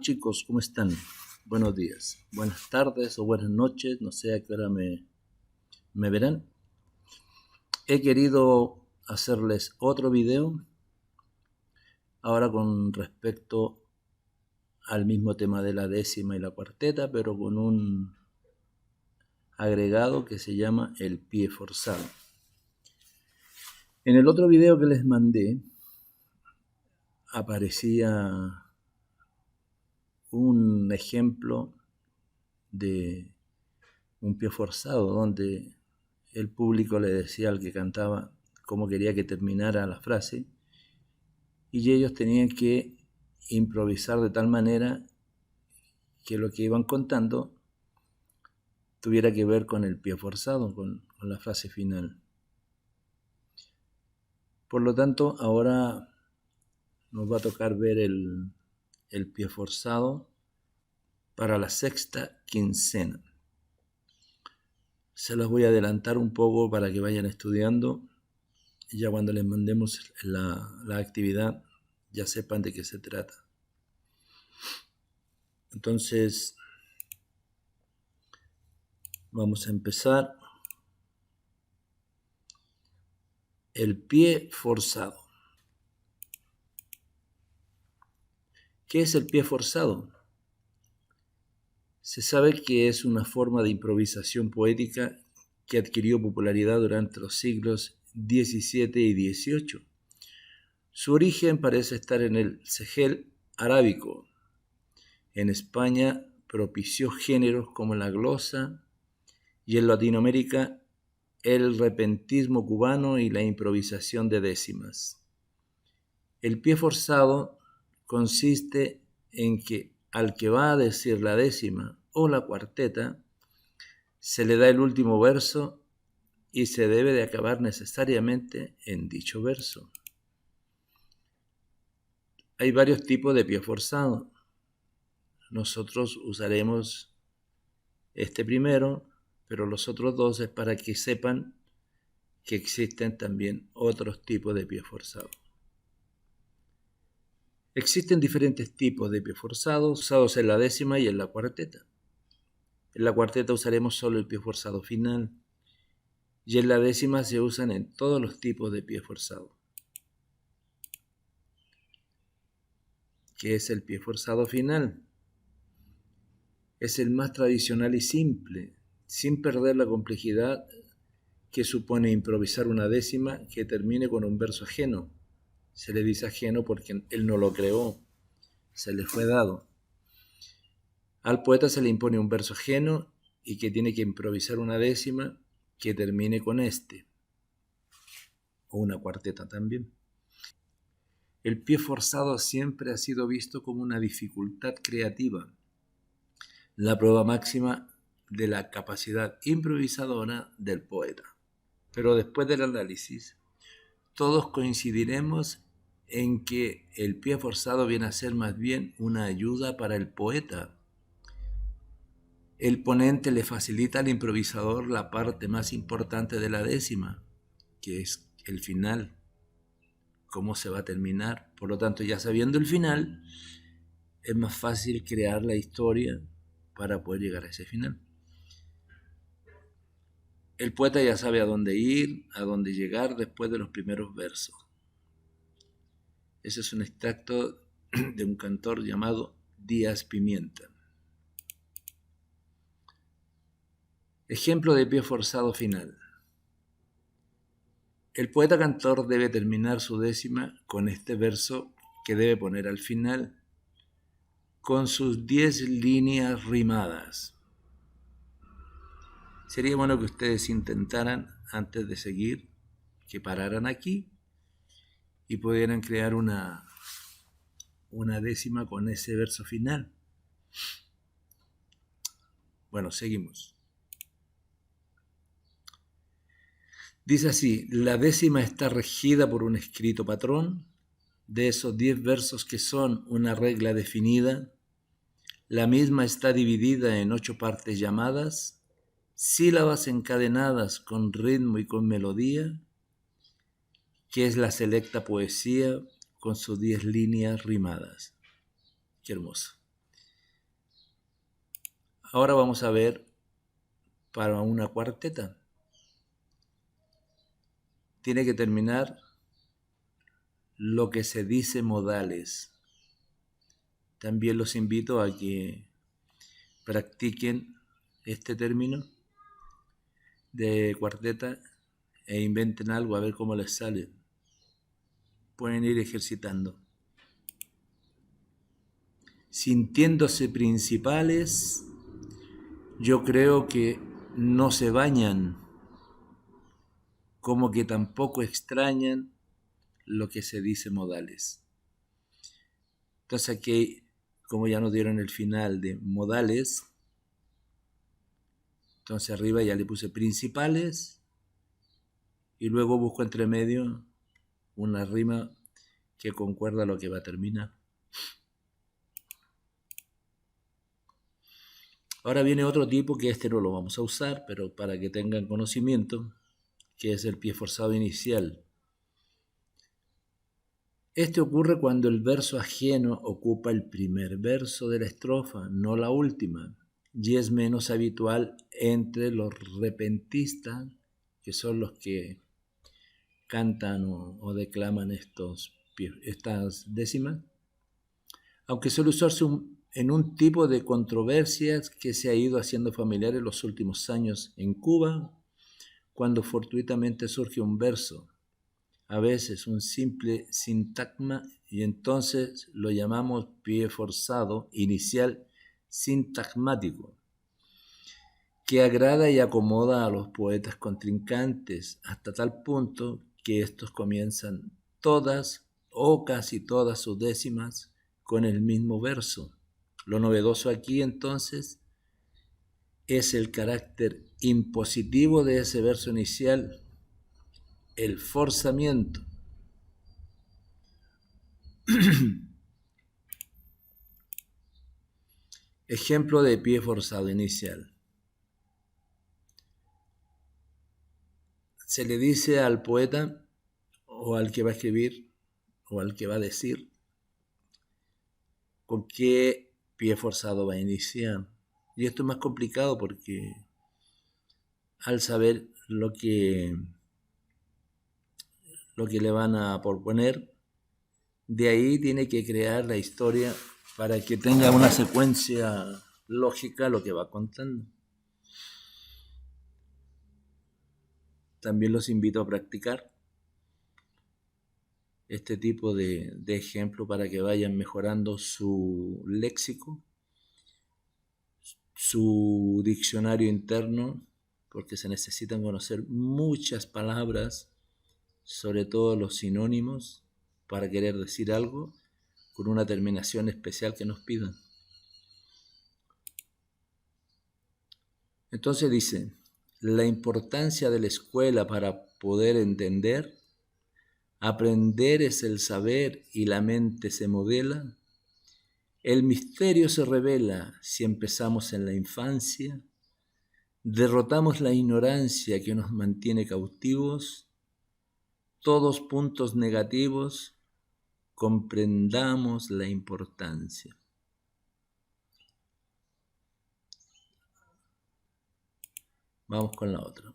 chicos? ¿Cómo están? Buenos días, buenas tardes o buenas noches, no sé a qué hora me verán. He querido hacerles otro video, ahora con respecto al mismo tema de la décima y la cuarteta, pero con un agregado que se llama el pie forzado. En el otro video que les mandé aparecía un ejemplo de un pie forzado donde el público le decía al que cantaba cómo quería que terminara la frase y ellos tenían que improvisar de tal manera que lo que iban contando tuviera que ver con el pie forzado, con la frase final. Por lo tanto, ahora nos va a tocar ver el pie forzado para la sexta quincena. Se los voy a adelantar un poco para que vayan estudiando y ya cuando les mandemos la actividad ya sepan de qué se trata. Entonces, vamos a empezar. El pie forzado. ¿Qué es el pie forzado? Se sabe que es una forma de improvisación poética que adquirió popularidad durante los siglos XVII y XVIII. Su origen parece estar en el Sahel arábico. En España propició géneros como la glosa y en Latinoamérica el repentismo cubano y la improvisación de décimas. El pie forzado consiste en que al que va a decir la décima o la cuarteta se le da el último verso y se debe de acabar necesariamente en dicho verso. Hay varios tipos de pie forzado. Nosotros usaremos este primero, pero los otros dos es para que sepan que existen también otros tipos de pie forzado. Existen diferentes tipos de pie forzado usados en la décima y en la cuarteta. En la cuarteta usaremos solo el pie forzado final y en la décima se usan en todos los tipos de pie forzado. ¿Qué es el pie forzado final? Es el más tradicional y simple, sin perder la complejidad que supone improvisar una décima que termine con un verso ajeno. Se le dice ajeno porque él no lo creó, se le fue dado. Al poeta se le impone un verso ajeno y que tiene que improvisar una décima que termine con este, o una cuarteta también. El pie forzado siempre ha sido visto como una dificultad creativa, la prueba máxima de la capacidad improvisadora del poeta. Pero después del análisis, todos coincidiremos en que el pie forzado viene a ser más bien una ayuda para el poeta. El ponente le facilita al improvisador la parte más importante de la décima, que es el final, cómo se va a terminar. Por lo tanto, ya sabiendo el final, es más fácil crear la historia para poder llegar a ese final. El poeta ya sabe a dónde ir, a dónde llegar después de los primeros versos. Ese es un extracto de un cantor llamado Díaz Pimienta. Ejemplo de pie forzado final. El poeta cantor debe terminar su décima con este verso que debe poner al final, con sus 10 líneas rimadas. Sería bueno que ustedes intentaran, antes de seguir, que pararan aquí y pudieran crear una décima con ese verso final. Bueno, seguimos. Dice así: la décima está regida por un escrito patrón. De esos 10 versos que son una regla definida, la misma está dividida en 8 partes llamadas, sílabas encadenadas con ritmo y con melodía, que es la selecta poesía con sus 10 líneas rimadas. Qué hermoso. Ahora vamos a ver para una cuarteta. Tiene que terminar lo que se dice modales. También los invito a que practiquen este término de cuarteta e inventen algo a ver cómo les sale. Pueden ir ejercitando. Sintiéndose principales, yo creo que no se bañan, como que tampoco extrañan lo que se dice modales. Entonces aquí, como ya nos dieron el final de modales, entonces arriba ya le puse principales y luego busco entre medio una rima que concuerda a lo que va a terminar. Ahora viene otro tipo que este no lo vamos a usar, pero para que tengan conocimiento, que es el pie forzado inicial. Este ocurre cuando el verso ajeno ocupa el primer verso de la estrofa, no la última, y es menos habitual entre los repentistas, que son los que cantan o declaman estas décimas, aunque suele usarse en un tipo de controversias que se ha ido haciendo familiar en los últimos años en Cuba, cuando fortuitamente surge un verso, a veces un simple sintagma, y entonces lo llamamos pie forzado inicial sintagmático, que agrada y acomoda a los poetas contrincantes hasta tal punto que estos comienzan todas o casi todas sus décimas con el mismo verso. Lo novedoso aquí entonces es el carácter impositivo de ese verso inicial, el forzamiento. Ejemplo de pie forzado inicial. Se le dice al poeta o al que va a escribir o al que va a decir con qué pie forzado va a iniciar. Y esto es más complicado porque al saber lo que le van a proponer, de ahí tiene que crear la historia para que tenga una secuencia lógica lo que va contando. También los invito a practicar este tipo de ejemplo para que vayan mejorando su léxico, su diccionario interno, porque se necesitan conocer muchas palabras, sobre todo los sinónimos, para querer decir algo con una terminación especial que nos pidan. Entonces dice, la importancia de la escuela para poder entender, aprender es el saber y la mente se modela, el misterio se revela si empezamos en la infancia, derrotamos la ignorancia que nos mantiene cautivos, todos puntos negativos, comprendamos la importancia. Vamos con la otra.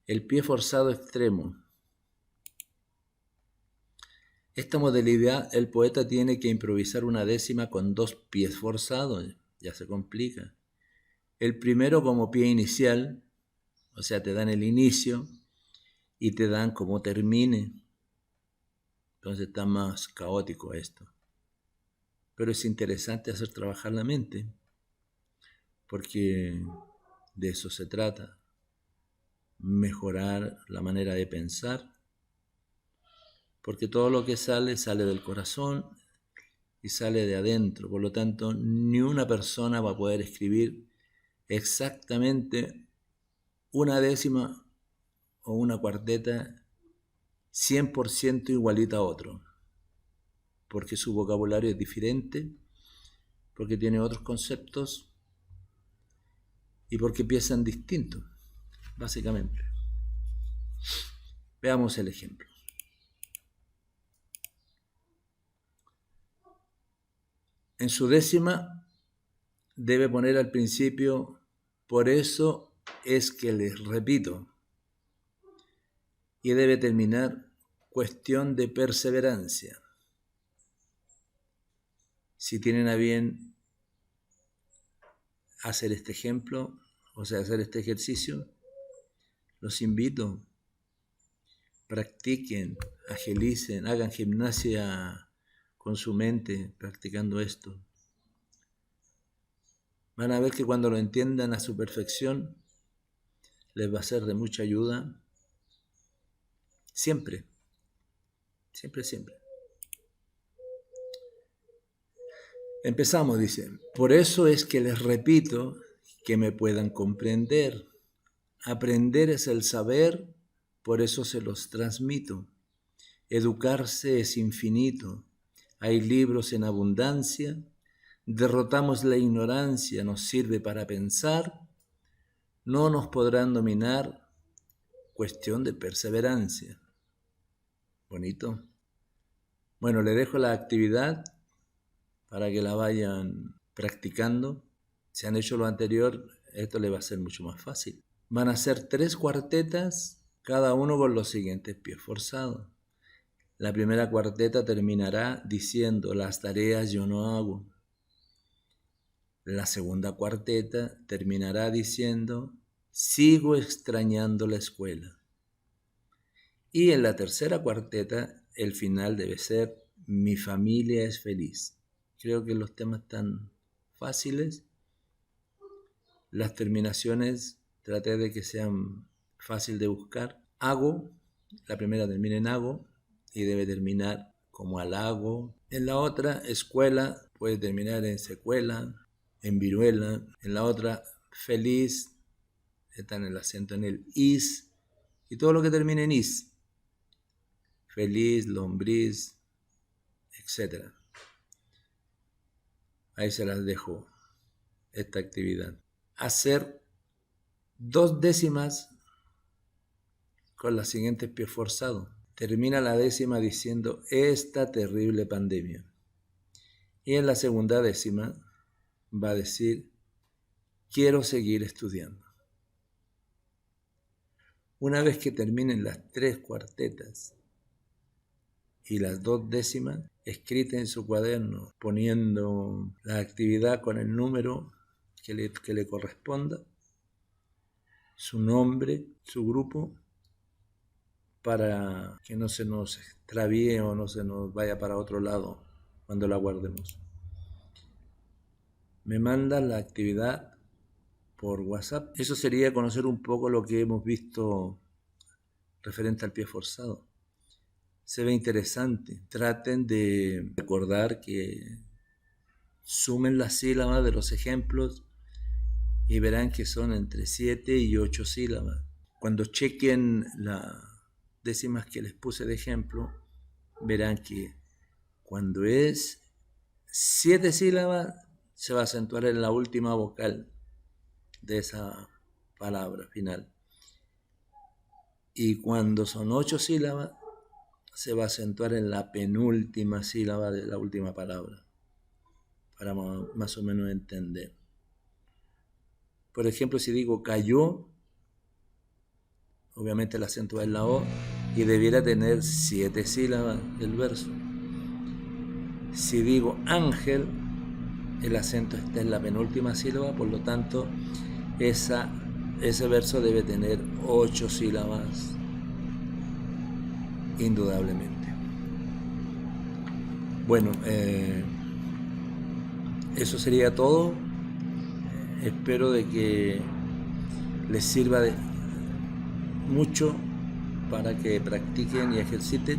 El pie forzado extremo. Esta modalidad, el poeta tiene que improvisar una décima con dos pies forzados, ya se complica. El primero como pie inicial, o sea, te dan el inicio y te dan cómo termine. Entonces está más caótico esto. Pero es interesante hacer trabajar la mente, porque de eso se trata, mejorar la manera de pensar, porque todo lo que sale del corazón y sale de adentro. Por lo tanto, ni una persona va a poder escribir exactamente una décima o una cuarteta 100% igualita a otro, porque su vocabulario es diferente, porque tiene otros conceptos y porque piensan distinto, básicamente. Veamos el ejemplo. En su décima debe poner al principio, por eso es que les repito, y debe terminar, cuestión de perseverancia. Si tienen a bien hacer este ejemplo, o sea, hacer este ejercicio, los invito, practiquen, agilicen, hagan gimnasia con su mente practicando esto. Van a ver que cuando lo entiendan a su perfección, les va a ser de mucha ayuda. Siempre, siempre, siempre. Empezamos, dice, por eso es que les repito que me puedan comprender. Aprender es el saber, por eso se los transmito. Educarse es infinito. Hay libros en abundancia. Derrotamos la ignorancia, nos sirve para pensar. No nos podrán dominar. Cuestión de perseverancia. Bonito. Bueno, le dejo la actividad para que la vayan practicando. Si han hecho lo anterior, esto les va a ser mucho más fácil. Van a hacer 3 cuartetas, cada uno con los siguientes pies forzados. La primera cuarteta terminará diciendo, las tareas yo no hago. La segunda cuarteta terminará diciendo, sigo extrañando la escuela. Y en la tercera cuarteta, el final debe ser, mi familia es feliz. Creo que los temas están fáciles. Las terminaciones traté de que sean fácil de buscar. Hago, la primera termina en hago y debe terminar como halago. En la otra, escuela, puede terminar en secuela, en viruela. En la otra, feliz, está en el acento en el is. Y todo lo que termine en is. Feliz, lombriz, etc. Ahí se las dejo, esta actividad. Hacer 2 décimas con los siguientes pies forzados. Termina la décima diciendo, esta terrible pandemia. Y en la segunda décima va a decir, quiero seguir estudiando. Una vez que terminen las 3 cuartetas y las 2 décimas, escrita en su cuaderno, poniendo la actividad con el número que le corresponda, su nombre, su grupo, para que no se nos extravíe o no se nos vaya para otro lado cuando la guardemos. Me mandan la actividad por WhatsApp. Eso sería conocer un poco lo que hemos visto referente al pie forzado. Se ve interesante. Traten de recordar que sumen las sílabas de los ejemplos y verán que son entre 7 y 8 sílabas. Cuando chequen las décimas que les puse de ejemplo, verán que cuando es 7 sílabas, se va a acentuar en la última vocal de esa palabra final. Y cuando son 8 sílabas, se va a acentuar en la penúltima sílaba de la última palabra, para más o menos entender. Por ejemplo, si digo cayó, obviamente el acento va en la O y debiera tener 7 sílabas el verso. Si digo ángel, el acento está en la penúltima sílaba, por lo tanto, ese verso debe tener 8 sílabas, indudablemente. Bueno, eso sería todo. Espero de que les sirva de mucho para que practiquen y ejerciten.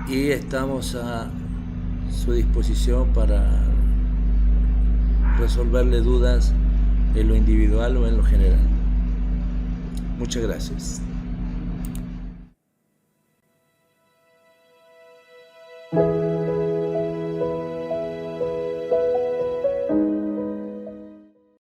Y estamos a su disposición para resolverle dudas en lo individual o en lo general. Muchas gracias.